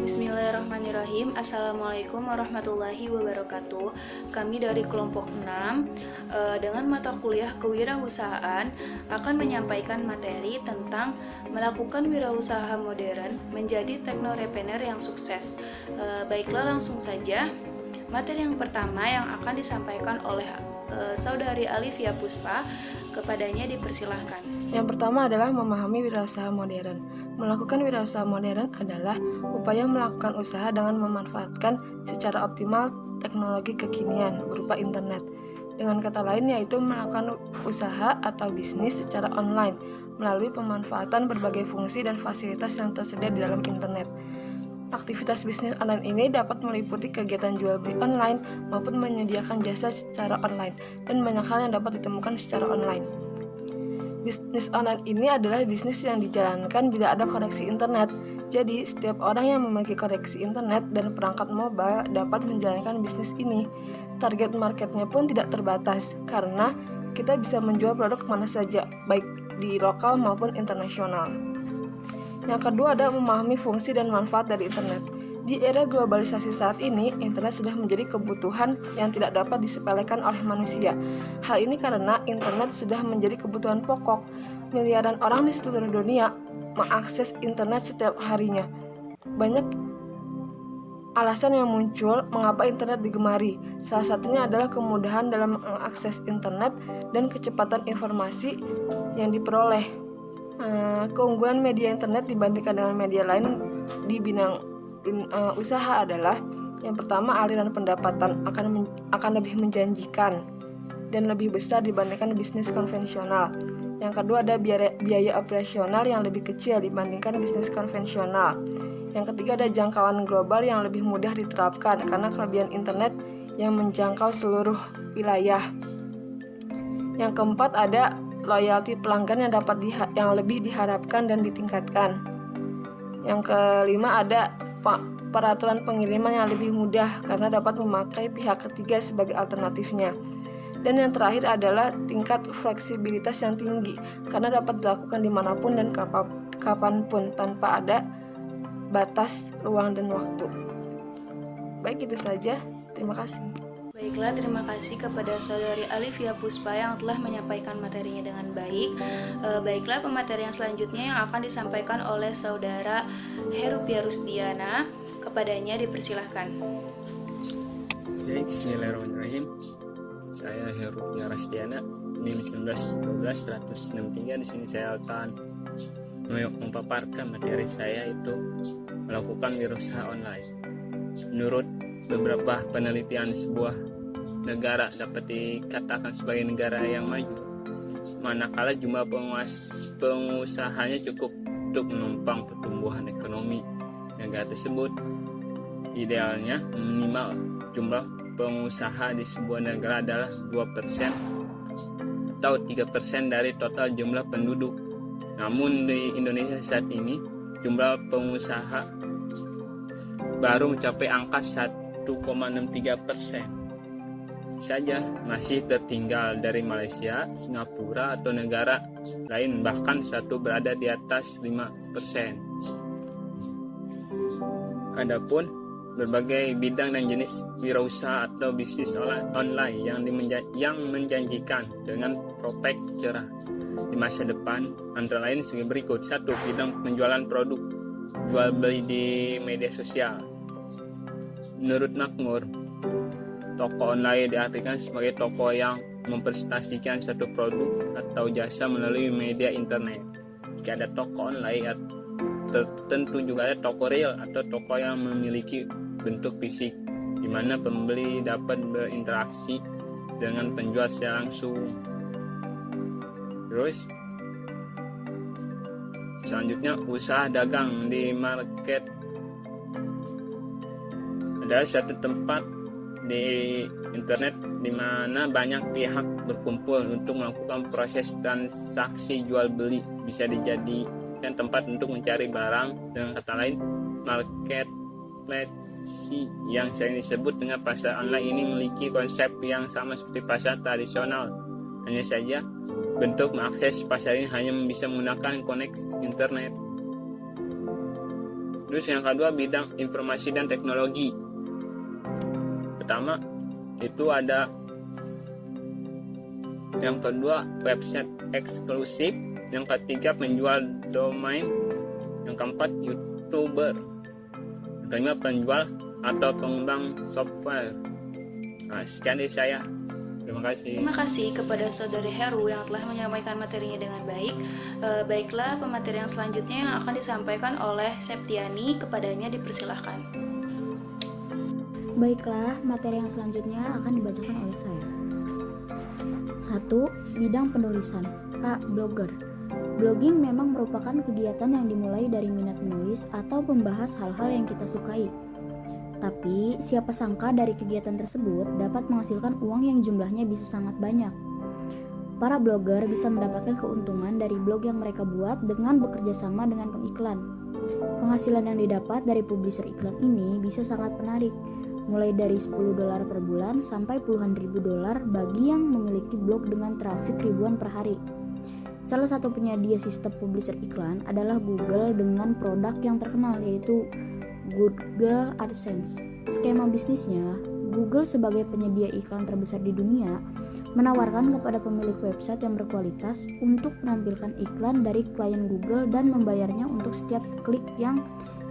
Bismillahirrahmanirrahim. Assalamualaikum warahmatullahi wabarakatuh. Kami dari kelompok 6 dengan mata kuliah kewirausahaan akan menyampaikan materi tentang melakukan wirausaha modern menjadi teknorepreneur yang sukses. Baiklah, langsung saja. Materi yang pertama yang akan disampaikan oleh Saudari Alivia Puspa, kepadanya dipersilahkan. Yang pertama adalah memahami wirausaha modern. Melakukan wirausaha modern adalah upaya melakukan usaha dengan memanfaatkan secara optimal teknologi kekinian berupa internet. Dengan kata lain yaitu melakukan usaha atau bisnis secara online melalui pemanfaatan berbagai fungsi dan fasilitas yang tersedia di dalam internet. Aktivitas bisnis online ini dapat meliputi kegiatan jual beli online maupun menyediakan jasa secara online, dan banyak hal yang dapat ditemukan secara online. Bisnis online ini adalah bisnis yang dijalankan bila ada koneksi internet. Jadi, setiap orang yang memiliki koneksi internet dan perangkat mobile dapat menjalankan bisnis ini. Target marketnya pun tidak terbatas, karena kita bisa menjual produk kemana saja, baik di lokal maupun internasional. Yang kedua adalah memahami fungsi dan manfaat dari internet. Di era globalisasi saat ini, internet sudah menjadi kebutuhan yang tidak dapat disepelekan oleh manusia. Hal ini karena internet sudah menjadi kebutuhan pokok. Miliaran orang di seluruh dunia mengakses internet setiap harinya. Banyak alasan yang muncul mengapa internet digemari. Salah satunya adalah kemudahan dalam mengakses internet dan kecepatan informasi yang diperoleh. Keunggulan media internet dibandingkan dengan media lain di bidang usaha adalah yang pertama, aliran pendapatan akan lebih menjanjikan dan lebih besar dibandingkan bisnis konvensional. Yang kedua ada biaya operasional yang lebih kecil dibandingkan bisnis konvensional. Yang ketiga ada jangkauan global yang lebih mudah diterapkan karena kelebihan internet yang menjangkau seluruh wilayah. Yang keempat ada loyalty pelanggan yang lebih diharapkan dan ditingkatkan. Yang kelima ada peraturan pengiriman yang lebih mudah karena dapat memakai pihak ketiga sebagai alternatifnya. Dan yang terakhir adalah tingkat fleksibilitas yang tinggi karena dapat dilakukan dimanapun dan kapanpun tanpa ada batas ruang dan waktu. Baik, itu saja. Terima kasih. Baiklah, terima kasih kepada Saudari Alivia Puspa yang telah menyampaikan materinya dengan baik. Baiklah, pemateri yang selanjutnya yang akan disampaikan oleh Saudara Herupia Rusdiana, kepadanya dipersilahkan. Oke, bismillahirrahmanirrahim. Saya Herupia Rusdiana, NIM 1912-163. Di sini saya akan memaparkan materi saya, itu melakukan wirausaha online. Menurut beberapa penelitian, sebuah negara dapat dikatakan sebagai negara yang maju manakala jumlah pengusahanya cukup untuk menopang pertumbuhan ekonomi negara tersebut. Idealnya minimal jumlah pengusaha di sebuah negara adalah 2% atau 3% dari total jumlah penduduk. Namun di Indonesia saat ini jumlah pengusaha baru mencapai angka 1,63% saja, masih tertinggal dari Malaysia, Singapura atau negara lain, bahkan satu berada di atas 5%. Adapun berbagai bidang dan jenis wirausaha atau bisnis online yang menjanjikan dengan prospek cerah di masa depan antara lain sebagai berikut. 1. Bidang penjualan produk jual beli di media sosial. Menurut Makmur, toko online diartikan sebagai toko yang mempresentasikan satu produk atau jasa melalui media internet. Jika ada toko online, tertentu juga ada toko real atau toko yang memiliki bentuk fisik, di mana pembeli dapat berinteraksi dengan penjual secara langsung. Terus, selanjutnya usaha dagang di market adalah suatu tempat di internet di mana banyak pihak berkumpul untuk melakukan proses transaksi jual beli. Bisa dijadikan tempat untuk mencari barang. Dengan kata lain, marketplace yang sering disebut dengan pasar online ini memiliki konsep yang sama seperti pasar tradisional. Hanya saja bentuk mengakses pasar ini hanya bisa menggunakan koneksi internet. Terus yang kedua bidang informasi dan teknologi. Pertama itu ada yang kedua website eksklusif, yang ketiga penjual domain, yang keempat YouTuber, yang kelima penjual atau pengembang software. Nah, sekian dari saya. Terima kasih. Terima kasih kepada Saudari Heru yang telah menyampaikan materinya dengan baik. Baiklah, pemateri yang selanjutnya yang akan disampaikan oleh Septiani, kepadanya dipersilahkan. Baiklah, materi yang selanjutnya akan dibacakan oleh saya. 1. Bidang penulisan. A. Blogger. Blogging memang merupakan kegiatan yang dimulai dari minat menulis atau membahas hal-hal yang kita sukai. Tapi, siapa sangka dari kegiatan tersebut dapat menghasilkan uang yang jumlahnya bisa sangat banyak. Para blogger bisa mendapatkan keuntungan dari blog yang mereka buat dengan bekerja sama dengan pengiklan. Penghasilan yang didapat dari publisher iklan ini bisa sangat menarik, mulai dari $10 per bulan sampai puluhan ribu dolar bagi yang memiliki blog dengan trafik ribuan per hari. Salah satu penyedia sistem publisher iklan adalah Google dengan produk yang terkenal yaitu Google AdSense. Skema bisnisnya, Google sebagai penyedia iklan terbesar di dunia menawarkan kepada pemilik website yang berkualitas untuk menampilkan iklan dari klien Google dan membayarnya untuk setiap klik yang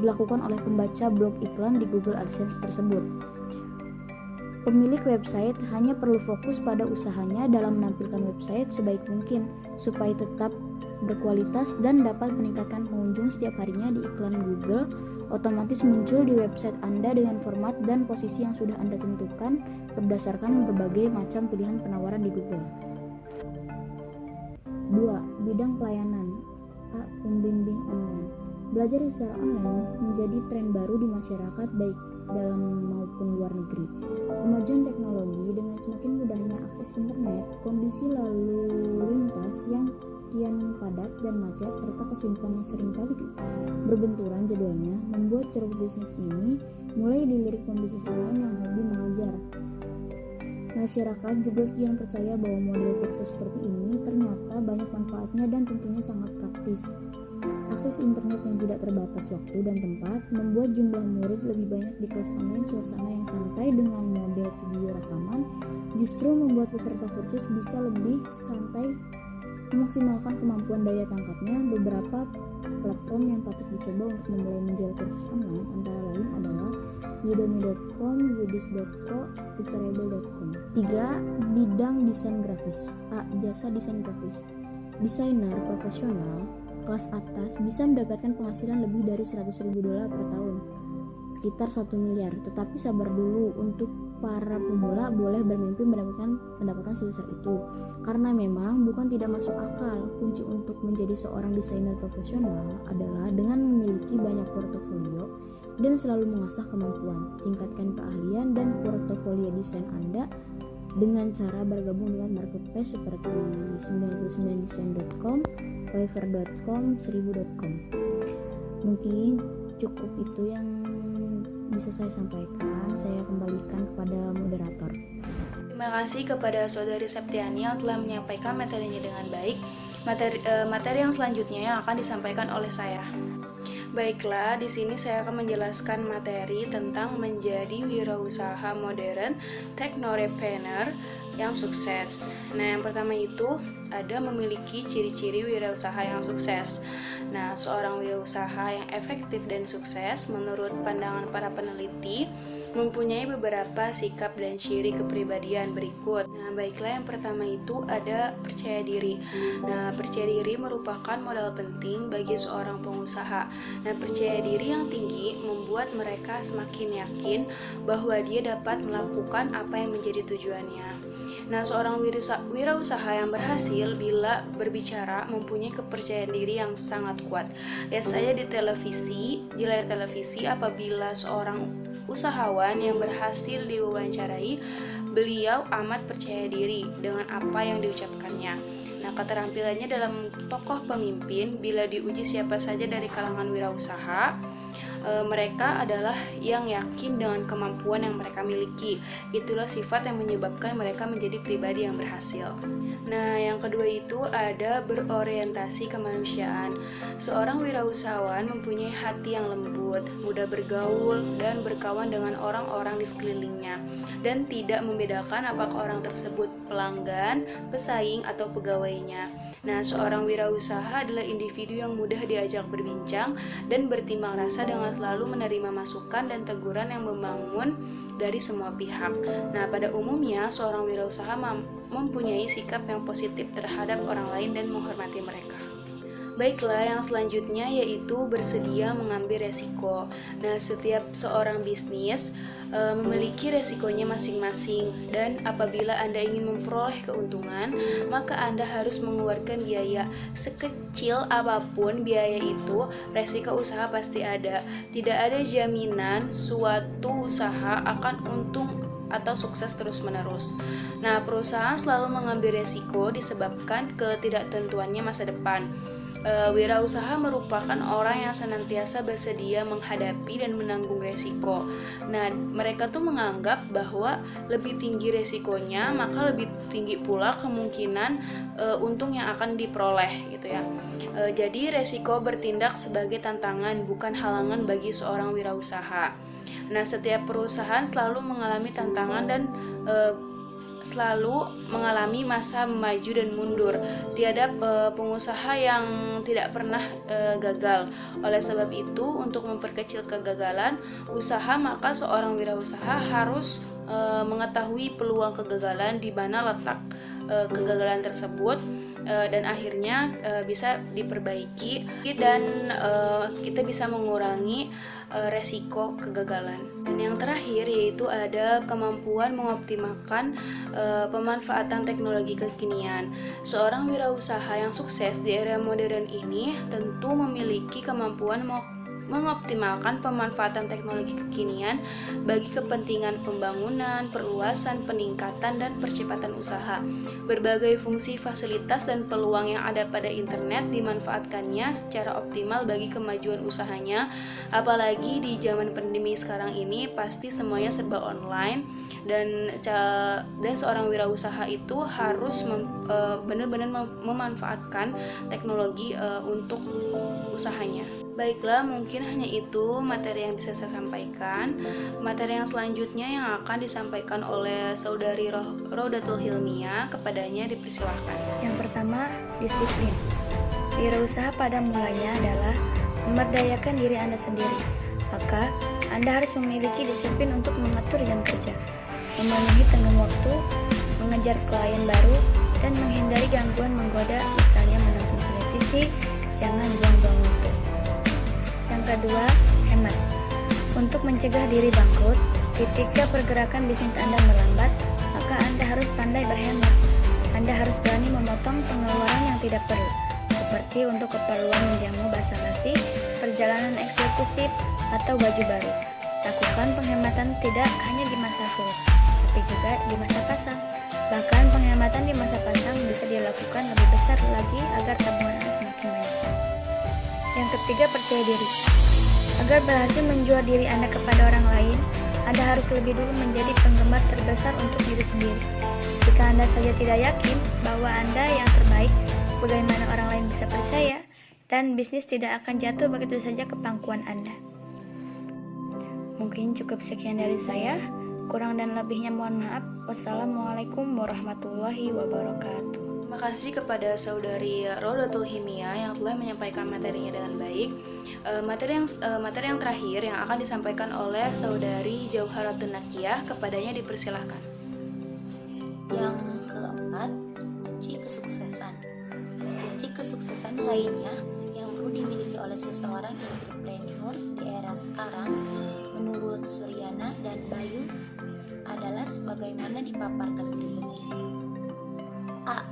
dilakukan oleh pembaca blog iklan di Google AdSense tersebut. Pemilik website hanya perlu fokus pada usahanya dalam menampilkan website sebaik mungkin supaya tetap berkualitas dan dapat meningkatkan pengunjung setiap harinya di iklan Google. Otomatis muncul di website Anda dengan format dan posisi yang sudah Anda tentukan berdasarkan berbagai macam pilihan penawaran di Google. 2. Bidang pelayanan. A. Pembimbing online. Belajar secara online menjadi tren baru di masyarakat baik dalam maupun luar negeri. Kemajuan teknologi dengan semakin mudahnya akses internet, kondisi lalu lintas yang kian padat dan macet serta kesibukan yang seringkali berbenturan jadwalnya membuat ceruk bisnis ini mulai dilirik pembisnis online yang hobi mengajar. Masyarakat juga kian percaya bahwa model kursus seperti ini ternyata banyak manfaatnya dan tentunya sangat praktis. Akses internet yang tidak terbatas waktu dan tempat membuat jumlah murid lebih banyak di kelas online. Suasana yang santai dengan model video rekaman justru membuat peserta kursus bisa lebih santai memaksimalkan kemampuan daya tangkapnya. Beberapa platform yang patut dicoba untuk memulai menjual kursus online antara lain adalah udemy.com, udis.co, teachable.com. 3. Bidang desain grafis. A. Jasa desain grafis. Desainer profesional kelas atas bisa mendapatkan penghasilan lebih dari $100.000 per tahun, sekitar 1 miliar. Tetapi sabar dulu, untuk para pemula boleh bermimpi mendapatkan pendapatan sebesar itu, karena memang bukan tidak masuk akal. Kunci untuk menjadi seorang desainer profesional adalah dengan memiliki banyak portofolio dan selalu mengasah kemampuan. Tingkatkan keahlian dan portofolio desain Anda dengan cara bergabung dengan marketplace seperti 99design.com, fiverr.com, 1000.com. Mungkin cukup itu yang bisa saya sampaikan. Saya kembalikan kepada moderator. Terima kasih kepada Saudari Septiani yang telah menyampaikan materinya dengan baik. Materi yang selanjutnya yang akan disampaikan oleh saya. Baiklah, di sini saya akan menjelaskan materi tentang menjadi wirausaha modern teknorepreneur yang sukses. Nah, yang pertama itu ada memiliki ciri-ciri wirausaha yang sukses. Nah, seorang wirausaha yang efektif dan sukses menurut pandangan para peneliti mempunyai beberapa sikap dan ciri kepribadian berikut. Nah, baiklah, yang pertama itu ada percaya diri. Nah, percaya diri merupakan modal penting bagi seorang pengusaha. Nah, percaya diri yang tinggi membuat mereka semakin yakin bahwa dia dapat melakukan apa yang menjadi tujuannya. Nah, seorang wirausaha yang berhasil bila berbicara mempunyai kepercayaan diri yang sangat kuat. Lihat saja di layar televisi apabila seorang usahawan yang berhasil diwawancarai, beliau amat percaya diri dengan apa yang diucapkannya. Nah, keterampilannya dalam tokoh pemimpin bila diuji siapa saja dari kalangan wirausaha, Mereka adalah yang yakin dengan kemampuan yang mereka miliki. Itulah sifat yang menyebabkan mereka menjadi pribadi yang berhasil. Nah, yang kedua itu ada berorientasi kemanusiaan. Seorang wirausahawan mempunyai hati yang lembut, mudah bergaul, dan berkawan dengan orang-orang di sekelilingnya, dan tidak membedakan apakah orang tersebut pelanggan, pesaing, atau pegawainya. Nah, seorang wirausaha adalah individu yang mudah diajak berbincang dan bertimbang rasa dengan selalu menerima masukan dan teguran yang membangun dari semua pihak. Nah, pada umumnya seorang wirausaha mempunyai sikap yang positif terhadap orang lain dan menghormati mereka. Baiklah, yang selanjutnya yaitu bersedia mengambil resiko. Nah, setiap seorang bisnis memiliki resikonya masing-masing, dan apabila Anda ingin memperoleh keuntungan, maka Anda harus mengeluarkan biaya. Sekecil apapun biaya itu, resiko usaha pasti ada. Tidak ada jaminan suatu usaha akan untung atau sukses terus-menerus. Nah, perusahaan selalu mengambil resiko disebabkan ketidaktentuannya masa depan. Wirausaha merupakan orang yang senantiasa bersedia menghadapi dan menanggung resiko. Nah, mereka tuh menganggap bahwa lebih tinggi resikonya, maka lebih tinggi pula kemungkinan untung yang akan diperoleh, gitu ya. Jadi resiko bertindak sebagai tantangan, bukan halangan bagi seorang wirausaha. Nah, setiap perusahaan selalu mengalami tantangan dan selalu mengalami masa maju dan mundur. Tiada pengusaha yang tidak pernah gagal. Oleh sebab itu, untuk memperkecil kegagalan usaha, maka seorang wirausaha harus mengetahui peluang kegagalan, di mana letak kegagalan tersebut, dan akhirnya bisa diperbaiki, dan kita bisa mengurangi resiko kegagalan. Dan yang terakhir yaitu ada kemampuan mengoptimalkan pemanfaatan teknologi kekinian. Seorang wirausaha yang sukses di era modern ini tentu memiliki kemampuan mengoptimalkan pemanfaatan teknologi kekinian bagi kepentingan pembangunan, perluasan, peningkatan, dan percepatan usaha. Berbagai fungsi, fasilitas, dan peluang yang ada pada internet dimanfaatkannya secara optimal bagi kemajuan usahanya. Apalagi di zaman pandemi sekarang ini, pasti semuanya serba online, dan seorang wirausaha itu harus benar-benar memanfaatkan teknologi untuk usahanya. Baiklah, mungkin hanya itu materi yang bisa saya sampaikan. Materi yang selanjutnya yang akan disampaikan oleh saudari Rodatul Hilmia, kepadanya dipersilahkan. Yang pertama, disiplin. Wirausaha pada mulanya adalah memberdayakan diri Anda sendiri. Maka, Anda harus memiliki disiplin untuk mengatur jam kerja, memenuhi tenggang waktu, mengejar klien baru, dan menghindari gangguan menggoda, misalnya menonton televisi. Jangan buang-buang waktu. Yang kedua, hemat. Untuk mencegah diri bangkrut, ketika pergerakan bisnis Anda melambat, maka Anda harus pandai berhemat. Anda harus berani memotong pengeluaran yang tidak perlu, seperti untuk keperluan menjamu basa-basi, perjalanan eksklusif, atau baju baru. Lakukan penghematan tidak hanya di masa sulit, tapi juga di masa pasang. Bahkan penghematan di masa pasang bisa dilakukan lebih besar lagi agar tabungan Anda semakin banyak. Yang ketiga, percaya diri. Agar berhasil menjual diri Anda kepada orang lain, Anda harus lebih dulu menjadi penggemar terbesar untuk diri sendiri. Jika Anda saja tidak yakin bahwa Anda yang terbaik, bagaimana orang lain bisa percaya? Dan bisnis tidak akan jatuh begitu saja ke pangkuan Anda. Mungkin cukup sekian dari saya. Kurang dan lebihnya mohon maaf. Wassalamualaikum warahmatullahi wabarakatuh. Terima kasih kepada saudari Rodatul Hilmia yang telah menyampaikan materinya dengan baik. Materi yang terakhir yang akan disampaikan oleh saudari Jauharatun Nakiyah, kepadanya dipersilahkan. Yang keempat, kunci kesuksesan. Kunci kesuksesan lainnya yang perlu dimiliki oleh seseorang entrepreneur di era sekarang, menurut Suryana dan Bayu, adalah sebagaimana dipaparkan berikut ini. A.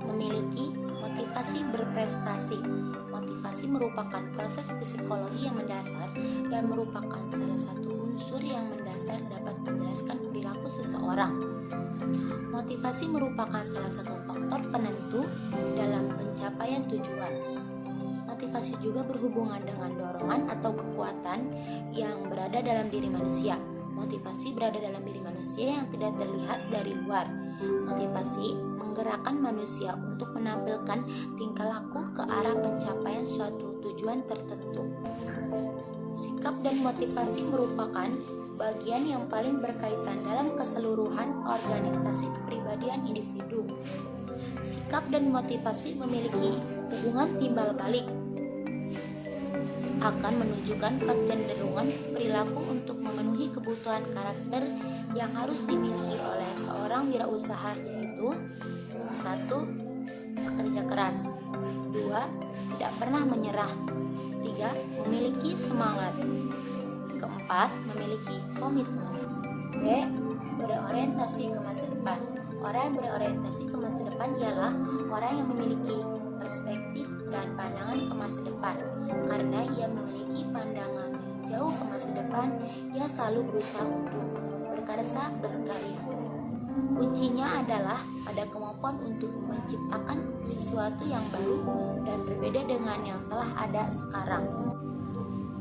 Memiliki motivasi berprestasi. Motivasi merupakan proses psikologi yang mendasar dan merupakan salah satu unsur yang mendasar dapat menjelaskan perilaku seseorang. Motivasi merupakan salah satu faktor penentu dalam pencapaian tujuan. Motivasi juga berhubungan dengan dorongan atau kekuatan yang berada dalam diri manusia. Motivasi berada dalam diri manusia yang tidak terlihat dari luar. Motivasi menggerakkan manusia untuk menampilkan tingkah laku ke arah pencapaian suatu tujuan tertentu. Sikap dan motivasi merupakan bagian yang paling berkaitan dalam keseluruhan organisasi kepribadian individu. Sikap dan motivasi memiliki hubungan timbal balik, akan menunjukkan kecenderungan perilaku untuk memenuhi kebutuhan karakter yang harus dimiliki oleh seorang wirausaha, yaitu 1. Bekerja keras, 2. Tidak pernah menyerah, 3. Memiliki semangat, 4. Memiliki komitmen. B. Berorientasi ke masa depan. Orang yang berorientasi ke masa depan ialah orang yang memiliki perspektif dan pandangan ke masa depan. Karena ia memiliki pandangan yang jauh ke masa depan, ia selalu berusaha untuk berkarya berkarya. Kuncinya adalah pada kemampuan untuk menciptakan sesuatu yang baru dan berbeda dengan yang telah ada sekarang.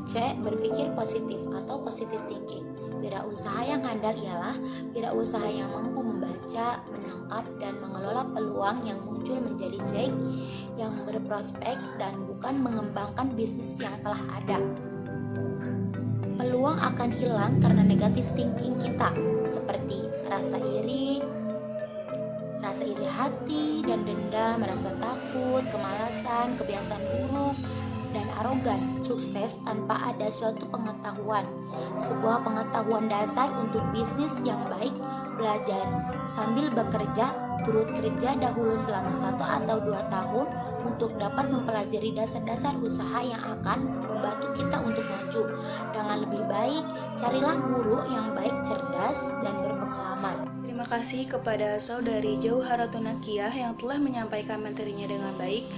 C. Berpikir positif atau positive thinking. Wirausaha yang handal ialah wirausaha yang mampu membaca, menangkap, dan mengelola peluang yang muncul menjadi jack yang berprospek dan bukan mengembangkan bisnis yang telah ada. Peluang akan hilang karena negative thinking kita, seperti rasa iri hati dan dendam, merasa takut, kemalasan, kebiasaan buruk, dan arogan. Sukses tanpa ada suatu pengetahuan. Sebuah pengetahuan dasar untuk bisnis yang baik. Belajar sambil bekerja, turut kerja dahulu selama 1 atau 2 tahun untuk dapat mempelajari dasar-dasar usaha yang akan membantu kita untuk maju. Dengan lebih baik, carilah guru yang baik, cerdas, dan berpengalaman. Terima kasih kepada Saudari Jauharatun Nakiyah yang telah menyampaikan materinya dengan baik.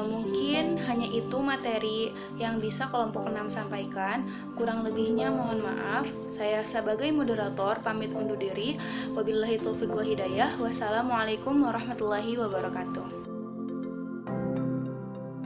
Mungkin hanya itu materi yang bisa kelompok 6 sampaikan. Kurang lebihnya mohon maaf. Saya sebagai moderator pamit undur diri. Wabillahi taufiq wal hidayah. Wassalamualaikum warahmatullahi wabarakatuh.